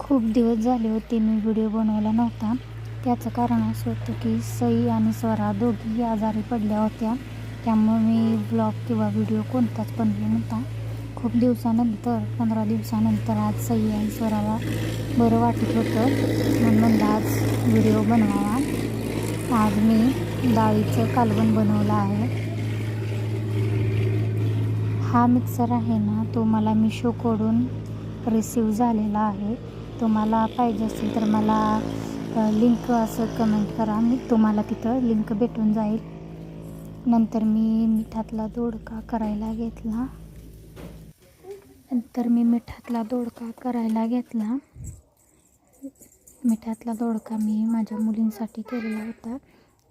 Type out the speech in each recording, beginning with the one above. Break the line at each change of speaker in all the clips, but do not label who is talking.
खूप दिवस झाले होते मी व्हिडिओ बनवला नव्हता. त्याचं कारण असं होतं की सई आणि स्वरा दोघीही आजारी पडल्या होत्या. त्यामुळे मी व्लॉग किंवा व्हिडिओ कोणताच बनवला नव्हता. खूप दिवसानंतर 15 दिवसानंतर आज सई आणि स्वराला बरं वाटत होतं म्हणून म्हणलं आज व्हिडिओ बनवावा. आज मी डाळीचं कालवण बनवलं आहे. हा मिक्सर आहे ना, तो मला मिशोकडून रिसीव झालेला आहे. तुम्हाला पाहिजे असेल तर मला लिंक असं कमेंट करा, मी तुम्हाला तिथं लिंक भेटून जाईल. नंतर मी मिठातला दोडका करायला घेतला. मिठातला दोडका मी माझ्या मुलींसाठी केलेला होता,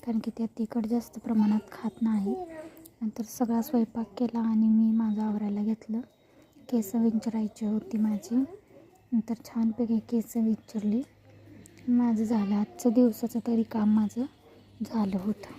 कारण की त्या तिखट जास्त प्रमाणात खात नाही. नंतर सगळा स्वयंपाक केला आणि मी माझं आवरायला घेतलं. केस विंचरायची होती माझी. नंतर छानपैकी केस विंचरली. माझं झालं आजचं दिवसाचं तरी काम माझं झालं होतं.